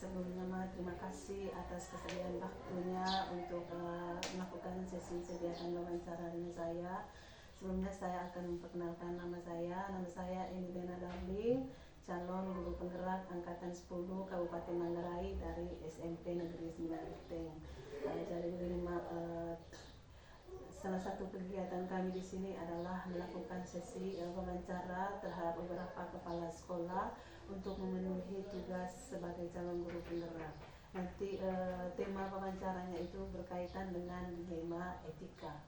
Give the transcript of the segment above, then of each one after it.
sebelumnya terima kasih atas kesediaan waktunya untuk melakukan sesi kegiatan wawancara dengan saya. Sebelumnya saya akan memperkenalkan nama saya. Nama saya Emiliana Darling, calon guru penggerak angkatan 10 Kabupaten Manggarai dari SMP Negeri 9 Ruteng. Jadi begini, salah satu kegiatan kami di sini adalah melakukan sesi wawancara terhadap beberapa kepala sekolah untuk memenuhi tugas sebagai calon guru penggerak. Nanti tema wawancaranya itu berkaitan dengan dilema etika.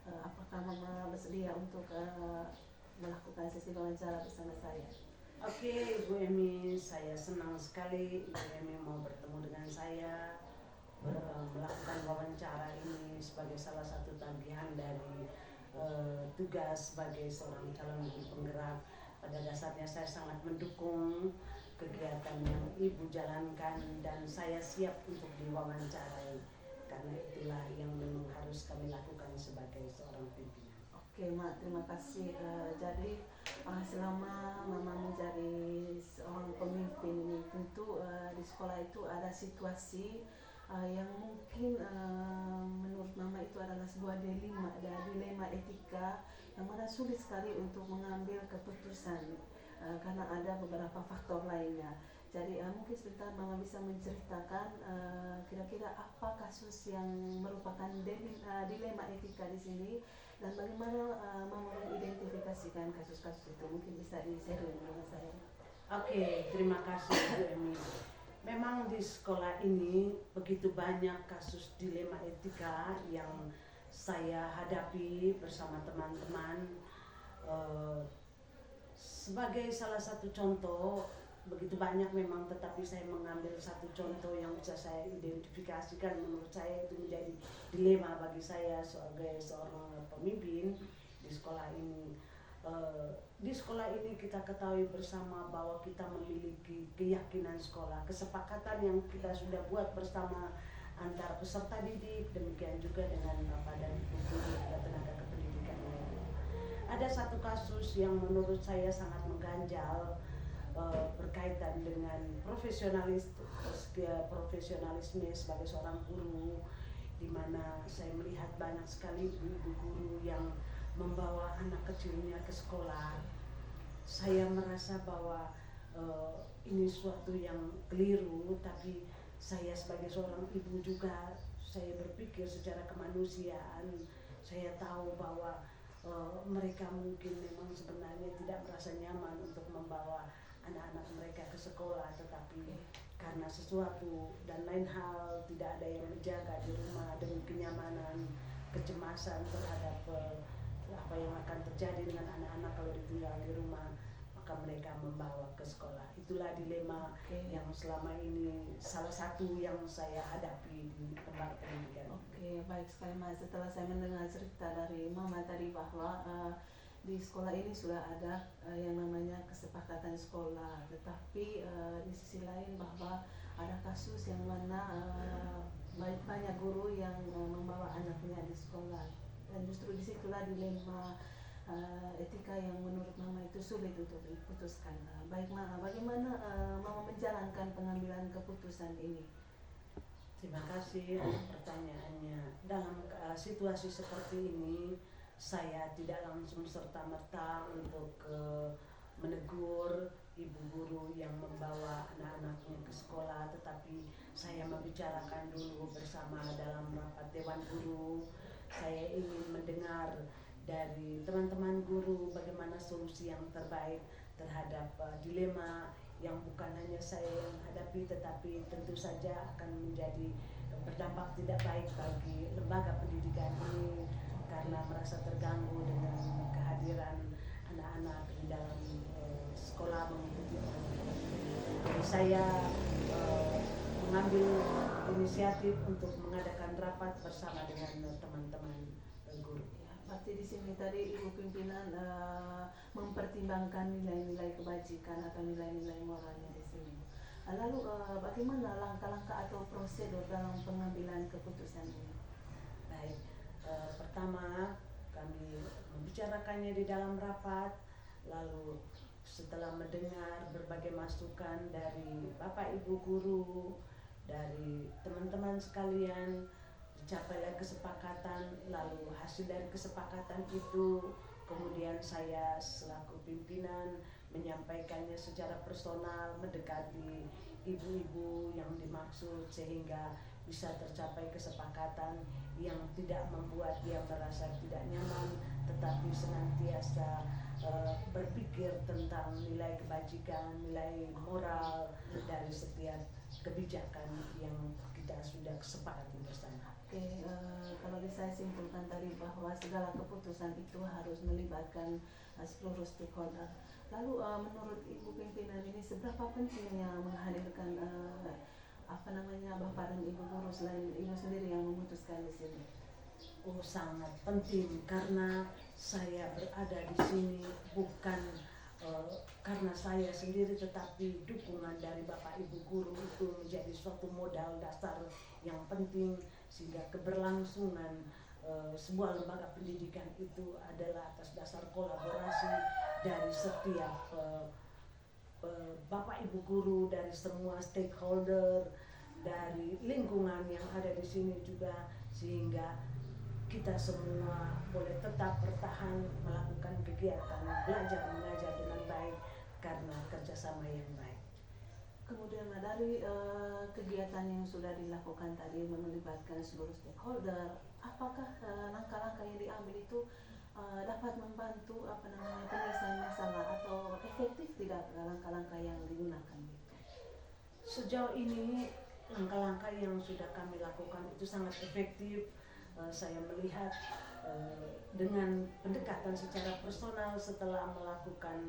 Apakah Mama bersedia untuk melakukan sesi wawancara bersama saya? Oke, Ibu Emi, saya senang sekali Ibu Emi mau bertemu dengan saya, melakukan wawancara ini sebagai salah satu tagihan dari tugas sebagai seorang calon guru penggerak. Pada dasarnya saya sangat mendukung kegiatan yang Ibu jalankan dan saya siap untuk diwawancarai, karena itulah yang memang harus kami lakukan sebagai seorang pimpinan. Oke, Mak, terima kasih. Jadi selama Mama menjadi seorang pemimpin ini, tentu di sekolah itu ada situasi yang mungkin menurut Mama itu adalah sebuah dilema etika yang mana sulit sekali untuk mengambil keputusan karena ada beberapa faktor lainnya. Jadi mungkin sebentar Mama bisa menceritakan kira-kira apa kasus yang merupakan dilema etika di sini dan bagaimana Mama mengidentifikasikan kasus-kasus itu. Mungkin bisa di-sharing dengan saya. Oke, terima kasih Bu Emi. Memang di sekolah ini begitu banyak kasus dilema etika yang saya hadapi bersama teman-teman. Sebagai salah satu contoh, begitu banyak memang, tetapi saya mengambil satu contoh yang bisa saya identifikasikan, menurut saya itu menjadi dilema bagi saya sebagai seorang pemimpin di sekolah ini. Di sekolah ini kita ketahui bersama bahwa kita memiliki keyakinan sekolah, kesepakatan yang kita sudah buat bersama antar peserta didik, demikian juga dengan Bapak dan Ibu guru dan tenaga kependidikan lainnya. Ada satu kasus yang menurut saya sangat mengganjal berkaitan dengan profesionalisme sebagai seorang guru, di mana saya melihat banyak sekali ibu-ibu guru yang membawa anak kecilnya ke sekolah. Saya merasa bahwa ini suatu yang keliru, tapi saya sebagai seorang ibu juga, saya berpikir secara kemanusiaan. Saya tahu bahwa mereka mungkin memang sebenarnya tidak merasa nyaman untuk membawa anak-anak mereka ke sekolah, tetapi karena sesuatu dan lain hal tidak ada yang menjaga di rumah demi kenyamanan, kecemasan terhadap apa yang akan terjadi dengan anak-anak kalau ditinggal di rumah, maka mereka membawa ke sekolah. Itulah dilema yang selama ini salah satu yang saya hadapi di tempat pendidikan. Oke, baik sekali Mas. Setelah saya mendengar cerita dari Mama tadi bahwa di sekolah ini sudah ada yang namanya kesepakatan sekolah, tetapi di sisi lain bahwa ada kasus yang mana banyak guru yang membawa anaknya di sekolah, dan justru disitulah dilema etika yang menurut Mama itu sulit untuk diputuskan. Baik Mama, bagaimana Mama menjalankan pengambilan keputusan ini? Terima kasih atas pertanyaannya. Dalam situasi seperti ini, saya tidak langsung serta-merta untuk menegur ibu guru yang membawa anak-anaknya ke sekolah, tetapi saya membicarakan dulu bersama dalam rapat dewan guru. Saya ingin mendengar dari teman-teman guru bagaimana solusi yang terbaik terhadap dilema yang bukan hanya saya yang hadapi, tetapi tentu saja akan menjadi berdampak tidak baik bagi lembaga pendidikan ini, karena merasa terganggu dengan kehadiran anak-anak di dalam sekolah mengikuti orang. Jadi saya mengambil inisiatif untuk mengadakan rapat bersama dengan teman-teman guru. Berarti di sini tadi Ibu pimpinan mempertimbangkan nilai-nilai kebajikan atau nilai-nilai moralnya di sini. Lalu bagaimana langkah-langkah atau prosedur dalam pengambilan keputusan ini? Baik, pertama kami membicarakannya di dalam rapat, lalu setelah mendengar berbagai masukan dari Bapak Ibu guru, dari teman-teman sekalian, dicapailah kesepakatan. Lalu hasil dari kesepakatan itu kemudian saya selaku pimpinan menyampaikannya secara personal, mendekati ibu-ibu yang dimaksud sehingga bisa tercapai kesepakatan yang tidak membuat dia merasa tidak nyaman, tetapi senantiasa berpikir tentang nilai kebajikan, nilai moral dari setiap kebijakan yang kita sudah sepakati bersama. Oke, kalau saya simpulkan tadi bahwa segala keputusan itu harus melibatkan seluruh stakeholder. Lalu menurut Ibu pimpinan ini seberapa pentingnya menghadirkan Bapak dan Ibu guru selain Ibu sendiri yang memutuskan di sini? Oh, sangat penting karena saya berada di sini bukan karena saya sendiri, tetapi dukungan dari Bapak Ibu guru itu menjadi suatu modal dasar yang penting sehingga keberlangsungan sebuah lembaga pendidikan itu adalah atas dasar kolaborasi dari setiap Bapak Ibu guru, dari semua stakeholder, dari lingkungan yang ada di sini juga, sehingga kita semua boleh tetap bertahan melakukan kegiatan belajar mengajar dengan baik karena kerjasama yang baik. Kemudian dari kegiatan yang sudah dilakukan tadi melibatkan seluruh stakeholder, apakah langkah-langkah yang diambil itu dapat membantu penyelesaian masalah atau efektif tidak langkah-langkah yang digunakan? Sejauh ini langkah-langkah yang sudah kami lakukan itu sangat efektif. Saya melihat dengan pendekatan secara personal setelah melakukan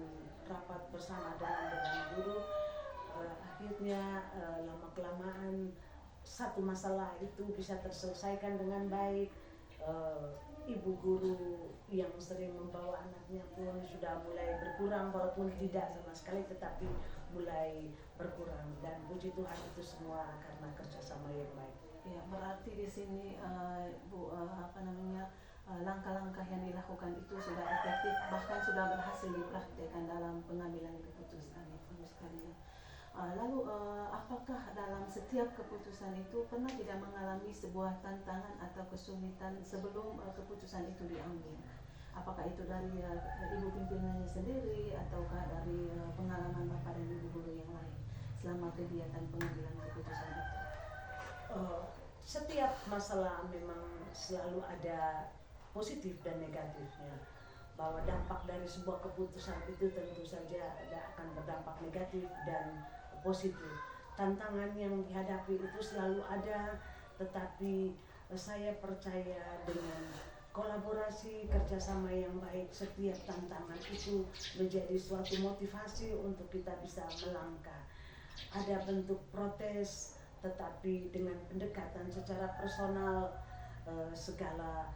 rapat bersama dengan guru, akhirnya lama-kelamaan satu masalah itu bisa terselesaikan dengan baik. Ibu guru yang sering membawa anaknya pun sudah mulai berkurang, walaupun tidak sama sekali, tetapi mulai berkurang, dan puji Tuhan itu semua karena kerjasama yang baik. Ya, berarti di sini Bu langkah-langkah yang dilakukan itu sudah efektif, bahkan sudah berhasil dipraktikkan dalam pengambilan keputusan itu sekalian. Lalu apakah dalam setiap keputusan itu pernah tidak mengalami sebuah tantangan atau kesulitan sebelum keputusan itu diambil? Apakah itu dari Ibu pimpinannya sendiri ataukah dari pengalaman Bapak dan Ibu guru yang lain selama kegiatan pengambilan keputusan itu? Setiap masalah memang selalu ada positif dan negatifnya. Bahwa dampak dari sebuah keputusan itu tentu saja akan berdampak negatif dan positif. Tantangan yang dihadapi itu selalu ada, tetapi saya percaya dengan kolaborasi kerjasama yang baik, setiap tantangan itu menjadi suatu motivasi untuk kita bisa melangkah. Ada bentuk protes, tetapi dengan pendekatan secara personal segala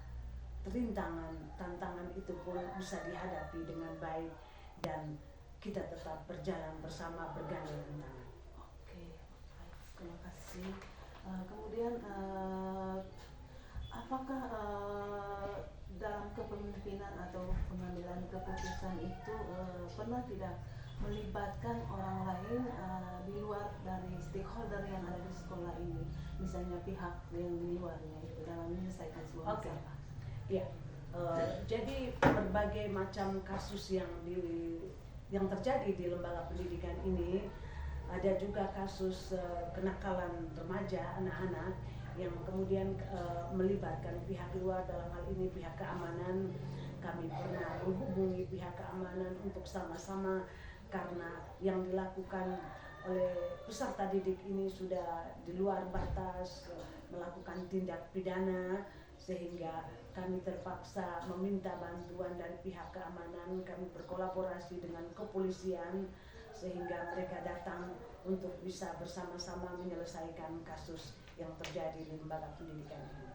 tantangan itu pun bisa dihadapi dengan baik dan kita tetap berjalan bersama bergandengan tangan. Oke, baik, terima kasih. Kemudian apakah dalam kepemimpinan atau pengambilan keputusan itu pernah tidak melibatkan orang lain di luar dari stakeholder yang ada di sekolah ini, misalnya pihak yang di luarnya itu dalam menyelesaikan sebuah masalah? Ya, jadi berbagai macam kasus yang terjadi di lembaga pendidikan ini, ada juga kasus kenakalan remaja, anak-anak yang kemudian melibatkan pihak luar, dalam hal ini pihak keamanan. Kami pernah menghubungi pihak keamanan untuk sama-sama, karena yang dilakukan oleh peserta didik ini sudah di luar batas melakukan tindak pidana, sehingga kami terpaksa meminta bantuan dari pihak keamanan. Kami berkolaborasi dengan kepolisian sehingga mereka datang untuk bisa bersama-sama menyelesaikan kasus yang terjadi di lembaga pendidikan ini.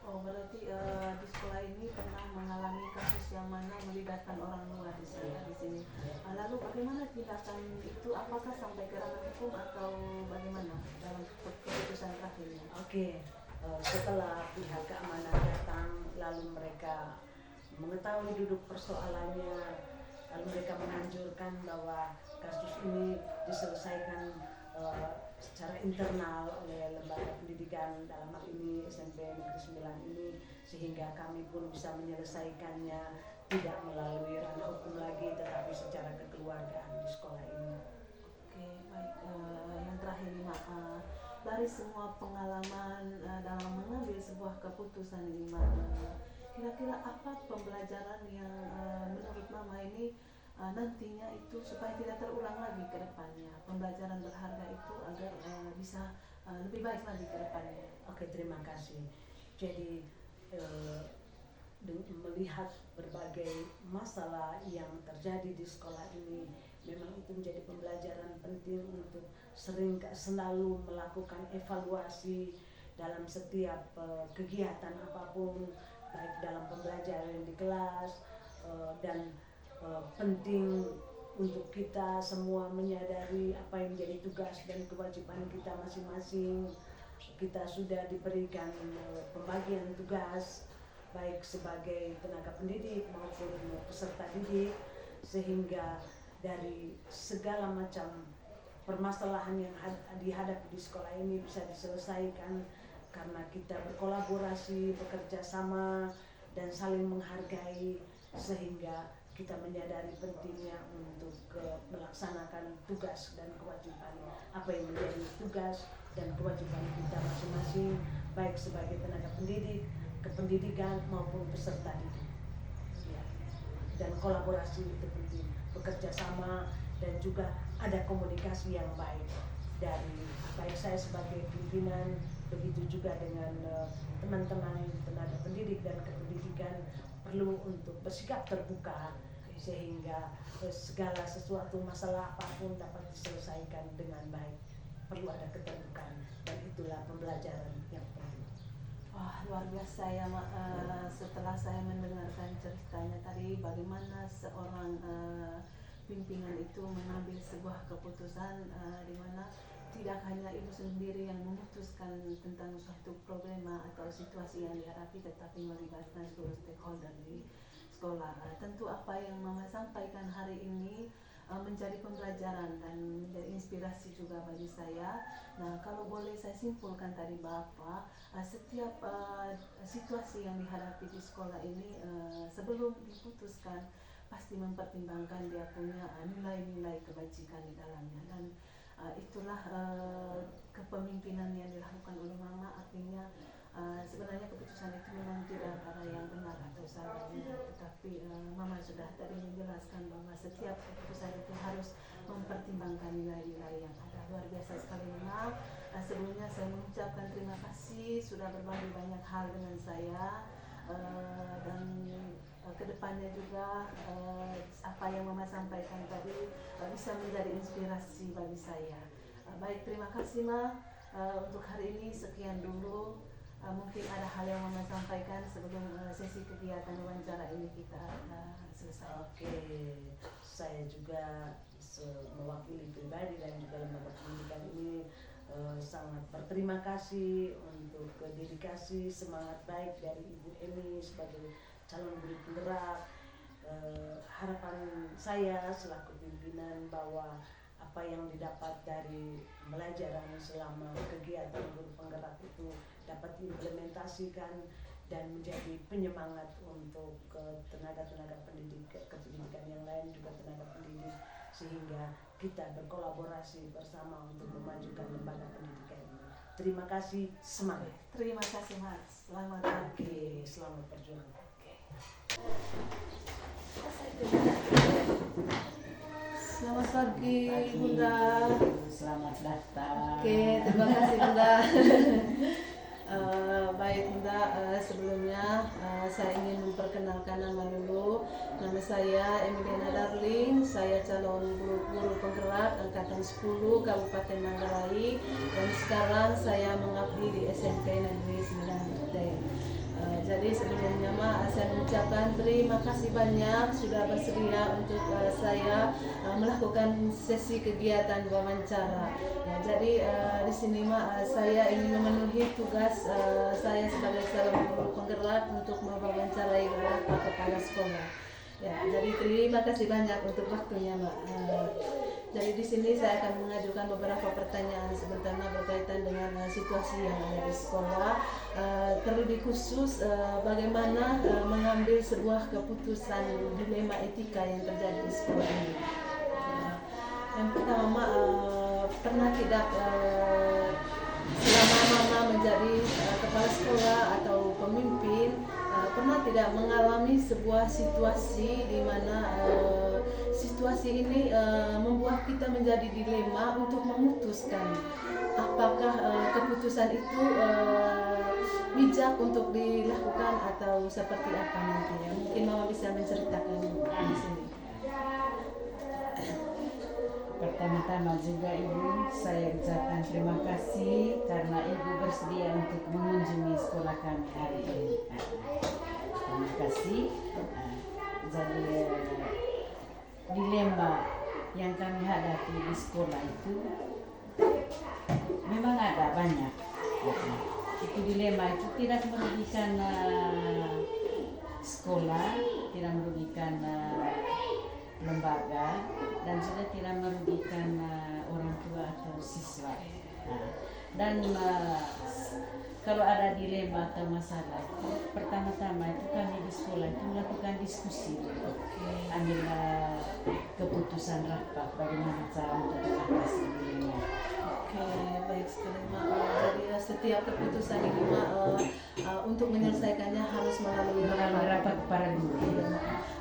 Oh, berarti di sekolah ini pernah mengalami kasus yang mana melibatkan orang luar di sini. Lalu bagaimana tindakan itu? Apakah sampai ke ranah hukum atau bagaimana dalam keputusan terakhirnya? Oke, setelah pihak keamanan datang, lalu mereka mengetahui duduk persoalannya, Lalu mereka menganjurkan bahwa kasus ini diselesaikan secara internal oleh lembaga pendidikan, dalam hal ini SMP Negeri 9 ini, sehingga kami pun bisa menyelesaikannya tidak melalui ranah hukum lagi tetapi secara kekeluargaan di sekolah ini. Oke, baik. Yang terakhir nih Mak, dari semua pengalaman dalam mengambil sebuah keputusan ini Mak, kira-kira apa pembelajaran yang menurut Mama ini nantinya itu supaya tidak terulang lagi ke depannya, pembelajaran berharga itu agar bisa lebih baik lagi ke depannya. Oke, terima kasih. Jadi melihat berbagai masalah yang terjadi di sekolah ini, memang itu menjadi pembelajaran penting untuk selalu melakukan evaluasi dalam setiap kegiatan apapun, baik dalam pembelajaran di kelas dan penting untuk kita semua menyadari apa yang menjadi tugas dan kewajiban kita masing-masing. Kita sudah diberikan pembagian tugas baik sebagai tenaga pendidik maupun peserta didik, sehingga dari segala macam permasalahan yang dihadapi di sekolah ini bisa diselesaikan karena kita berkolaborasi, bekerja sama dan saling menghargai, sehingga kita menyadari pentingnya untuk melaksanakan tugas dan kewajiban apa yang menjadi tugas dan kewajiban kita masing-masing, baik sebagai tenaga pendidik, kependidikan maupun peserta didik. Ya. Dan kolaborasi itu penting, bekerja sama dan juga ada komunikasi yang baik dari baik saya sebagai pimpinan, begitu juga dengan teman-teman tenaga pendidik dan kependidikan, perlu untuk bersikap terbuka sehingga segala sesuatu masalah apapun dapat diselesaikan dengan baik. Perlu ada keterbukaan dan itulah pembelajaran yang penting. Wah, luar biasa ya Mak. Setelah saya mendengarkan ceritanya tadi, bagaimana seorang pimpinan itu mengambil sebuah keputusan di mana tidak hanya ibu sendiri yang memutuskan tentang suatu problema atau situasi yang dihadapi, tetapi melibatkan seluruh stakeholder di sekolah. Tentu apa yang Mama sampaikan hari ini menjadi pembelajaran dan menjadi inspirasi juga bagi saya. Nah, kalau boleh saya simpulkan tadi Bapak, setiap situasi yang dihadapi di sekolah ini sebelum diputuskan pasti mempertimbangkan dia punya nilai-nilai kebajikan di dalamnya, dan itulah kepemimpinan yang dilakukan oleh Mama. Artinya sebenarnya keputusan itu memang tidak ada yang benar atau salah, tetapi Mama sudah tadi menjelaskan bahwa setiap keputusan itu harus mempertimbangkan nilai-nilai yang ada. Luar biasa sekali Mama. Sebelumnya saya mengucapkan terima kasih sudah berbagi banyak hal dengan saya, dan kedepannya juga apa yang Mama sampaikan tadi bisa menjadi inspirasi bagi saya. Baik, terima kasih Ma. Untuk hari ini sekian dulu. Mungkin ada hal yang Mama sampaikan sebelum sesi kegiatan wawancara ini kita selesai. Oke, saya juga mewakili pribadi dan juga lembaga pendidikan ini sangat berterima kasih untuk dedikasi semangat baik dari Ibu Eni sebagai calon guru penggerak. Harapan saya selaku pimpinan bahwa apa yang didapat dari pelajaran selama kegiatan guru penggerak itu dapat diimplementasikan dan menjadi penyemangat untuk tenaga-tenaga kependidikan yang lain, juga tenaga pendidik, sehingga kita berkolaborasi bersama untuk memajukan lembaga pendidikan ini. Terima kasih, semangat. Terima kasih Mas. Selamat pagi. Selamat berjuang. Selamat pagi Bunda. Selamat datang. Oke, terima kasih Bunda. Baik Bunda, sebelumnya saya ingin memperkenalkan nama dulu. Nama saya Emiliana Darling, saya calon guru penggerak angkatan 10 Kabupaten Manggarai, dan sekarang saya mengabdi di SMP Negeri 9 Beteng. Jadi sebelumnya saya mengucapkan terima kasih banyak sudah bersedia untuk saya melakukan sesi kegiatan wawancara. Ya, jadi di sini saya ingin memenuhi tugas saya sebagai calon guru penggerak untuk mewawancarai beberapa kepala sekolah. Ya, jadi terima kasih banyak untuk waktunya, Mbak. Jadi di sini saya akan mengajukan beberapa pertanyaan sebenarnya berkaitan dengan situasi yang ada di sekolah. Terlebih khusus bagaimana mengambil sebuah keputusan dilema etika yang terjadi di sekolah ini. Yang pertama, Mbak, pernah tidak selama Mama menjadi kepala sekolah atau pemimpin, pernah tidak mengalami sebuah situasi di mana situasi ini membuat kita menjadi dilema untuk memutuskan apakah keputusan itu bijak untuk dilakukan atau seperti apa nantinya. Mungkin Mama bisa menceritakan di sini. Pertama-tama juga Ibu, saya ucapkan terima kasih karena Ibu bersedia untuk mengunjungi sekolah kami hari ini. Terima kasih. Jadi dilema yang kami hadapi di sekolah itu memang ada banyak. Itu dilema itu tidak merugikan sekolah, tidak merugikan lembaga, dan sudah tidak merugikan orang tua atau siswa. Dan kalau ada dilema atau masalah itu, pertama-tama itu kami di sekolah itu melakukan diskusi, ambil keputusan rapat bagaimana cara untuk mengatasi dilema. Oke, baik sekali, Mak. Jadi setiap keputusan ini, Mak, untuk menyelesaikannya harus melalui rapat para guru.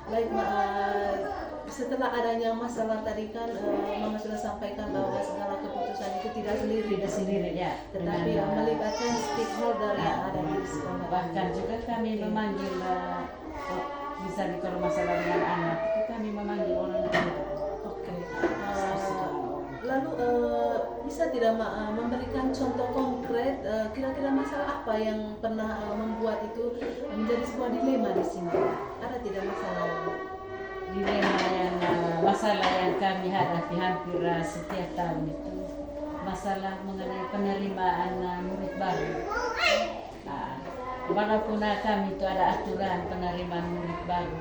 Baik, Mak. Setelah adanya masalah tadi kan Mama sudah sampaikan bahwa segala keputusan itu tidak sendiri Ya, tetapi melibatkan stakeholder yang ada di sekolah. Bahkan juga kami memanggil misalnya kalau masalah dengan anak itu kami memanggil orang tua. Oke. Lalu bisa tidak, Mak, memberikan contoh konkret kira-kira masalah apa yang pernah membuat itu menjadi sebuah dilema di sini? Ada tidak masalah? Dilema yang masalah yang kami hadapi hampir setiap tahun itu masalah mengenai penerimaan murid baru. Walaupun kami itu ada aturan penerimaan murid baru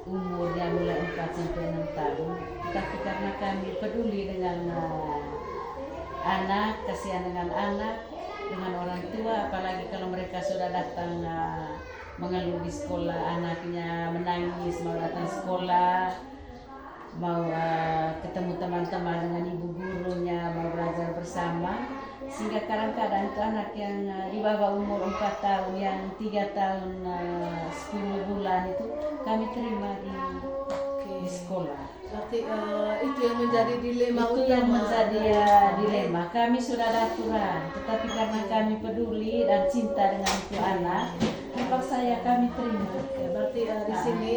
umurnya mulai 4 sampai 6 tahun, tetapi karena kami peduli dengan anak, kasihan dengan anak, dengan orang tua, apalagi kalau mereka sudah datang mengeluh di sekolah, anaknya menangis mau datang sekolah, mau ketemu teman-teman dengan ibu gurunya, mau belajar bersama, sehingga kadang-kadang itu anak yang di bawah umur 4 tahun, yang 3 tahun 10 bulan itu kami terima di sekolah. Berarti itu yang menjadi dilema itu utama. yang menjadi dilema. Kami sudah ada aturan, tetapi karena kami peduli dan cinta dengan itu anak, terpaksa kami terima. Ya, berarti di sini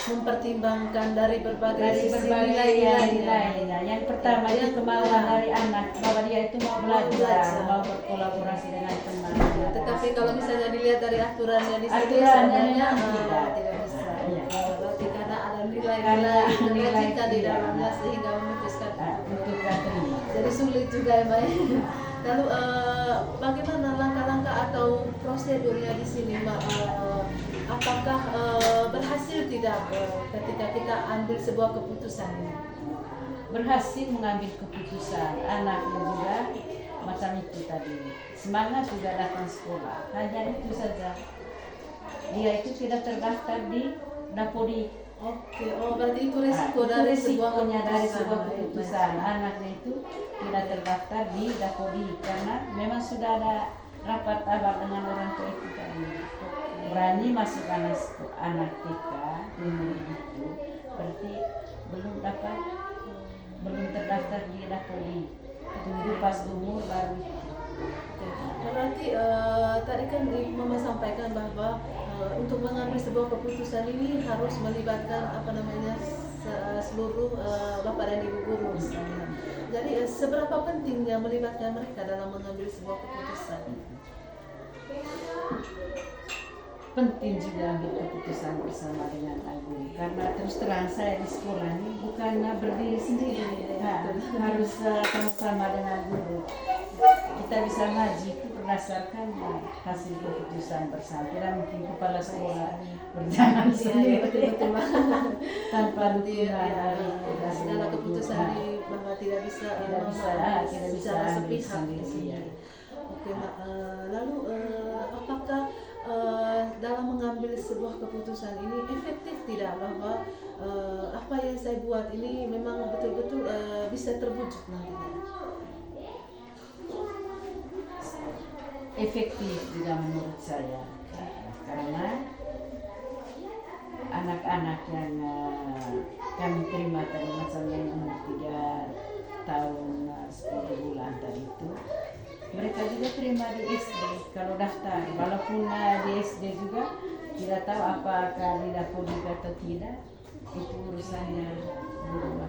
mempertimbangkan dari berbagai nilai-nilainya. Yang pertama itu kemauan dari anak bahwa dia itu mau belajar, mau berkolaborasi dengan teman. Tetapi kalau misalnya dilihat dari aturannya di sini aturannya tidak bisa. Berarti karena ada nilai kita di dalamnya sehingga memutuskan untuk terima. Jadi sulit juga ya, Mbak. Lalu bagaimana langkah-langkah atau prosedurnya di sini, Mbak? Apakah berhasil tidak ketika kita ambil sebuah keputusan ini? Berhasil mengambil keputusan, anaknya juga macam itu tadi. Semangat juga datang sekolah, hanya itu saja. Dia itu tidak terdaftar di Dapodi. Oke, berarti itu resiko dari sebuah keputusan. Anaknya itu tidak terdaftar di Dapodi karena memang sudah ada rapat abang dengan orang tua itu tadi. Berani masuk anak TK itu berarti belum terdaftar di Dapodi. Tunggu pas umur baru. Berarti tadi kan Mama sampaikan bahwa untuk mengambil sebuah keputusan ini harus melibatkan seluruh bapak dan ibu guru misalnya. Jadi seberapa pentingnya melibatkan mereka dalam mengambil sebuah keputusan? penting juga ambil keputusan bersama dengan guru, karena terus terang saya di sekolah ini bukan berdiri sendiri, harus sama-sama dengan guru. Kita bisa ngaji itu berdasarkan hasil keputusan bersama. Tidak mungkin kepala sekolah berjalan sendiri tanpa dukungan dari segala keputusan bahwa tidak bisa secara sepihak di sini. Oke, Mak. Lalu apakah dalam mengambil sebuah keputusan ini efektif tidak bahwa apa yang saya buat ini memang betul-betul bisa terwujud nantinya? Efektif juga menurut saya, karena anak-anak yang kami terima tadi, misalnya yang umur 3 tahun 10 bulan tadi itu, mereka juga terima di SD kalau daftar, walaupun di SD juga tidak tahu apakah didampingi atau tidak, itu urusannya guru.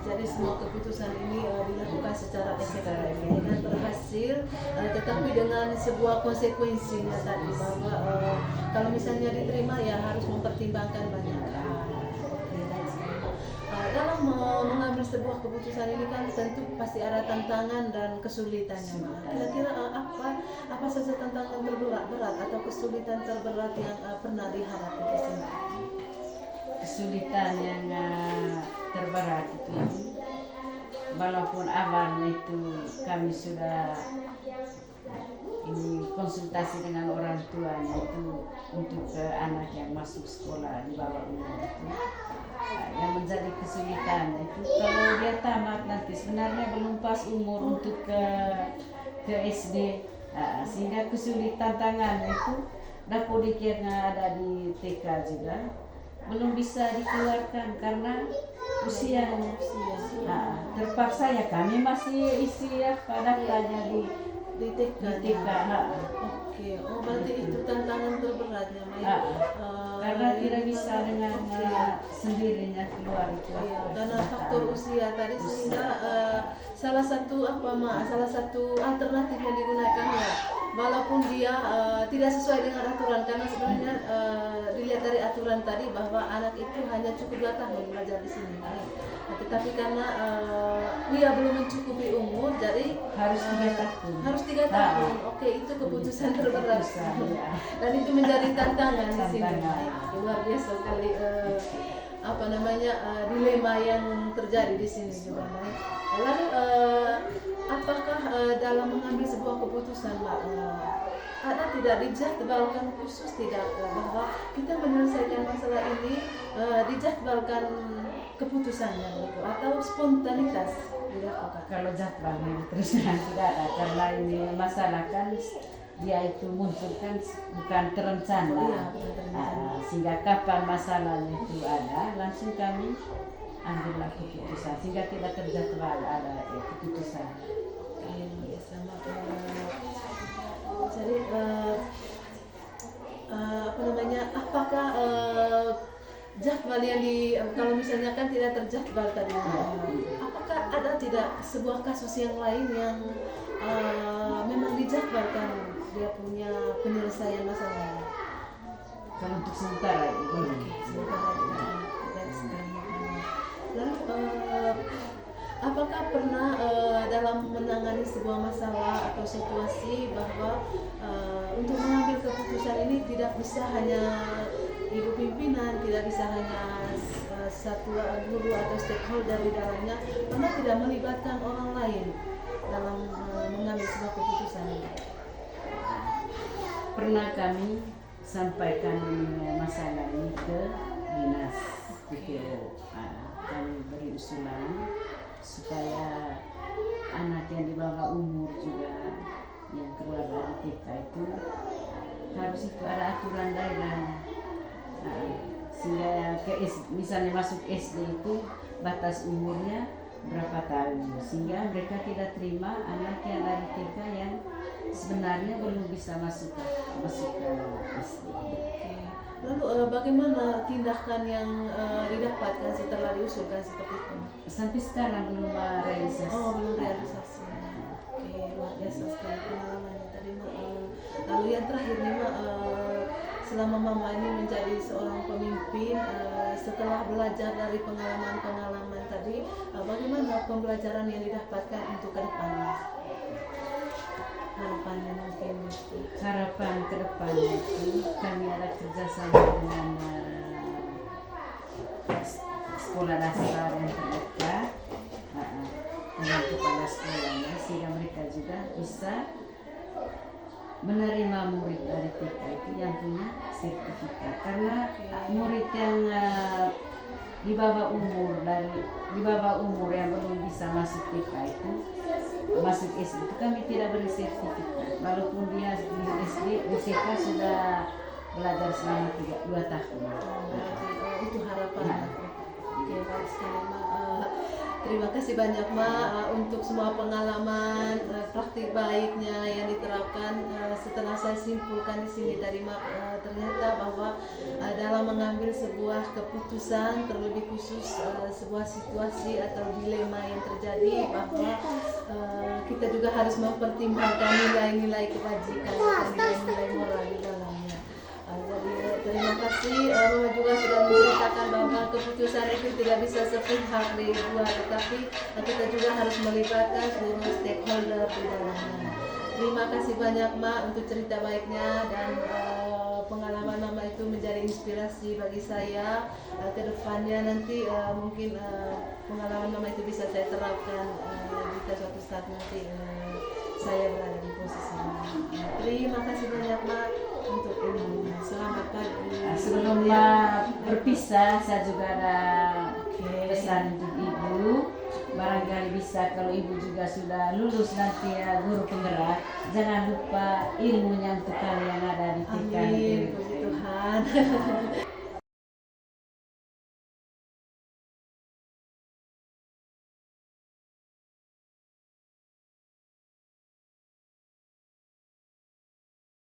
Jadi semua keputusan ini dilakukan secara efektif dan berhasil, tetapi dengan sebuah konsekuensinya tadi bahwa kalau misalnya diterima ya harus mempertimbangkan banyak hal. Dalam mengambil sebuah keputusan ini kan tentu pasti ada tantangan dan kesulitannya. Kira-kira apa saja tantangan terberat atau kesulitan terberat yang pernah dihadapi di sini? Kesulitan yang terberat itu, walaupun awalnya itu kami sudah ini konsultasi dengan orang tuanya itu untuk anak yang masuk sekolah di bawah umur itu, yang menjadi kesulitan itu kalau dia tamat nanti sebenarnya belum pas umur untuk ke SD, sehingga kesulitan tangan itu dapat dikira ada di TK juga belum bisa dikeluarkan karena usianya. Terpaksa ya kami masih isi daftarnya di TK. Oke, berarti itu tantangan terberatnya, karena tidak bisa dengan sendirinya keluar itu. Iya, karena faktor usia tadi sehingga salah satu alternatif yang digunakan ya, walaupun dia tidak sesuai dengan aturan, karena sebenarnya dilihat dari aturan tadi bahwa anak itu hanya cukup 2 tahun belajar di sini. Tetapi karena dia belum mencukupi umur, jadi harus 3 tahun. Harus 3 tahun. Oke, itu keputusan terberat. Dan itu menjadi tantangan di sini. Luar biasa sekali dilema yang terjadi di sini juga. Lalu apakah dalam mengambil sebuah keputusan, Mbak, ada tidak dijadwalkan khusus tidak bahwa kita menyelesaikan masalah ini dijadwalkan keputusannya begitu atau spontanitas dilakukan? Kalau jadwalnya terus tidak ada, karena ini masalah kan dia itu muncul kan bukan terencana. Sehingga kapan masalahnya itu ada langsung kami ambillah keputusan, sehingga tidak terjadwal ada keputusan. Sama. Jadi apakah jadwal yang kalau misalnya kan tidak terjadwal tadi, apakah ada tidak sebuah kasus yang lain yang memang dijadwalkan dia punya penyelesaian masalahnya? Kalau untuk sementara lalu apakah pernah dalam menangani sebuah masalah atau situasi bahwa untuk mengambil keputusan ini tidak bisa hanya ibu pimpinan, tidak bisa hanya satu guru atau stakeholder di dalamnya, pernah tidak melibatkan orang lain dalam mengambil sebuah keputusan ini? Pernah kami sampaikan masalah ini ke dinas PPO. Kami beri usulan supaya anak yang di bawah umur juga yang keluar dari TK itu harus itu ada aturan daerahnya, sehingga yang misalnya masuk SD itu batas umurnya berapa tahun, sehingga mereka tidak terima anak yang dari TK yang sebenarnya belum bisa masuk ke SD. Lalu bagaimana tindakan yang didapatkan setelah diusulkan seperti itu? Sampai sekarang belum realisasi. Oh, belum realisasi. Oke, luar biasa sekali pengalamannya tadi Mak. Lalu yang terakhir nih Mak, selama Mama ini menjadi seorang pemimpin, setelah belajar dari pengalaman-pengalaman tadi, bagaimana pembelajaran yang didapatkan untuk ke depannya? Harapannya mungkin gitu. Harapan ke depannya itu kami ada kerjasama dengan sekolah dasar yang terdekat, dengan kepala sekolahnya, sehingga mereka juga bisa menerima murid dari TK itu yang punya sertifikat. Karena murid yang di bawah umur yang belum bisa masuk TK itu, masuk SD itu kami tidak beri sertifikat, walaupun dia di SD di TK sudah belajar selama 2 tahun. Berarti itu harapan aku. Oke, baik sekali Mak. Terima kasih banyak Mak untuk semua pengalaman praktik baiknya yang diterapkan. Setelah saya simpulkan di sini tadi Mak, ternyata bahwa dalam mengambil sebuah keputusan, terlebih khusus sebuah situasi atau dilema yang terjadi, bahwa kita juga harus mempertimbangkan nilai-nilai kebajikan dan nilai-nilai moral di dalamnya. Jadi terima kasih Mama juga sudah menceritakan bahwa keputusan itu tidak bisa sepihak dibuat, tetapi kita juga harus melibatkan seluruh stakeholder di dalamnya. Terima kasih banyak Mak untuk cerita baiknya, dan pengalaman Mama itu menjadi inspirasi bagi saya ke depannya. Nanti mungkin pengalaman Mama itu bisa saya terapkan jika suatu saat nanti saya berada di posisi Mama. Terima kasih banyak Mak untuk ilmunya. Selamat pagi. Sebelum berpisah, saya juga ada pesan untuk Ibu. Barangkali bisa, kalau Ibu juga sudah lulus nanti guru penggerak, jangan lupa ilmunya untuk kalian ada di TK. Amin, puji Tuhan.